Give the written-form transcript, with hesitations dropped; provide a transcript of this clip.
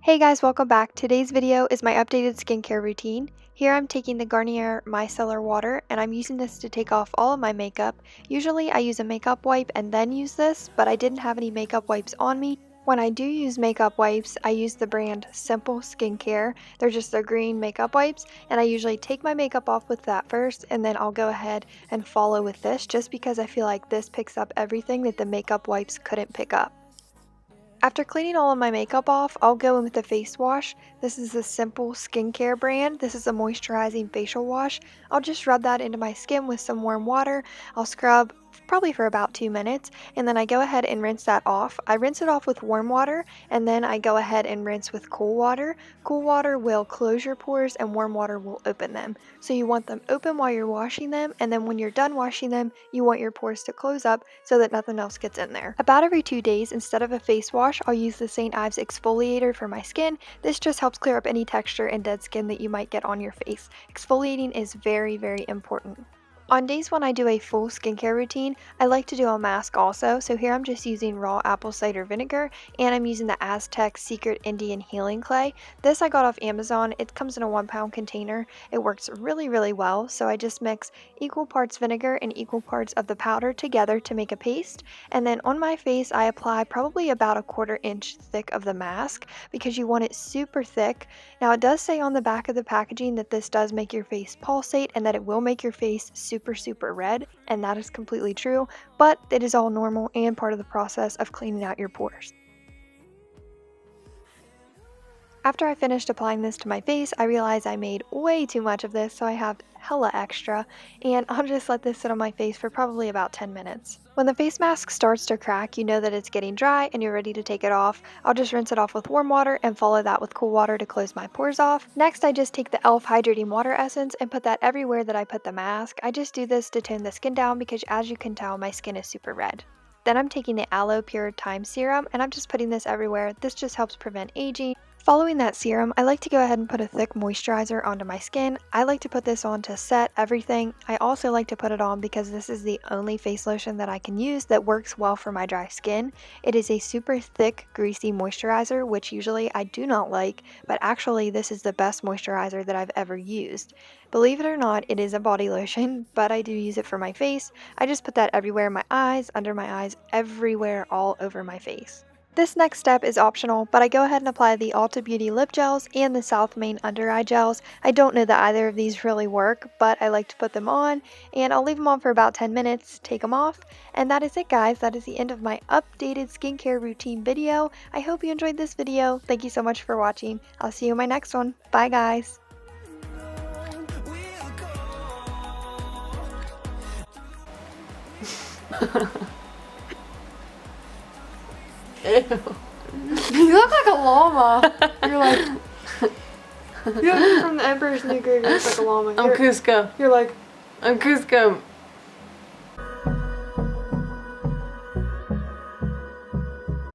Hey guys, welcome back. Today's video is my updated skincare routine. Here I'm taking the Garnier micellar water and I'm using this to take off all of my makeup. Usually I use a makeup wipe and then use this, but I didn't have any makeup wipes on me. When I do use makeup wipes, I use the brand Simple Skincare. They're just the green makeup wipes, and I usually take my makeup off with that first, and then I'll go ahead and follow with this just because I feel like this picks up everything that the makeup wipes couldn't pick up. After cleaning all of my makeup off, I'll go in with a face wash. This is the Simple Skincare brand. This is a moisturizing facial wash. I'll just rub that into my skin with some warm water. I'll scrub probably for about 2 minutes, and then I go ahead and rinse that off. I rinse it off with warm water, and then I go ahead and rinse with cool water. Cool water will close your pores and warm water will open them. So you want them open while you're washing them, and then when you're done washing them, you want your pores to close up so that nothing else gets in there. About every 2 days, instead of a face wash, I'll use the St. Ives exfoliator for my skin. This just helps clear up any texture and dead skin that you might get on your face. Exfoliating is very, very important. On days when I do a full skincare routine, I like to do a mask also. So here I'm just using raw apple cider vinegar, and I'm using the Aztec Secret Indian Healing Clay. This I got off Amazon. It comes in a 1-pound container. It works really, really well. So I just mix equal parts vinegar and equal parts of the powder together to make a paste. And then on my face, I apply probably about a 1/4 inch thick of the mask because you want it super thick. Now it does say on the back of the packaging that this does make your face pulsate and that it will make your face super red, and that is completely true, but it is all normal and part of the process of cleaning out your pores. After I finished applying this to my face, I realized I made way too much of this, so I have hella extra, and I'll just let this sit on my face for probably about 10 minutes. When the face mask starts to crack, you know that it's getting dry and you're ready to take it off. I'll just rinse it off with warm water and follow that with cool water to close my pores off. Next, I just take the e.l.f. Hydrating Water Essence and put that everywhere that I put the mask. I just do this to tone the skin down because, as you can tell, my skin is super red. Then I'm taking the Aloepure Time Serum and I'm just putting this everywhere. This just helps prevent aging. Following that serum, I like to go ahead and put a thick moisturizer onto my skin. I like to put this on to set everything. I also like to put it on because this is the only face lotion that I can use that works well for my dry skin. It is a super thick, greasy moisturizer, which usually I do not like, but actually this is the best moisturizer that I've ever used. Believe it or not, it is a body lotion, but I do use it for my face. I just put that everywhere, my eyes, under my eyes, everywhere, all over my face. This next step is optional, but I go ahead and apply the Ulta Beauty lip gels and the South Main under eye gels. I don't know that either of these really work, but I like to put them on, and I'll leave them on for about 10 minutes, take them off, and that is it, guys. That is the end of my updated skincare routine video. I hope you enjoyed this video. Thank you so much for watching. I'll see you in my next one. Bye, guys. Ew. You look like a llama. You're like, you look from the Emperor's New Groove. You look like a llama. I'm Cusco. You're like, I'm Cusco.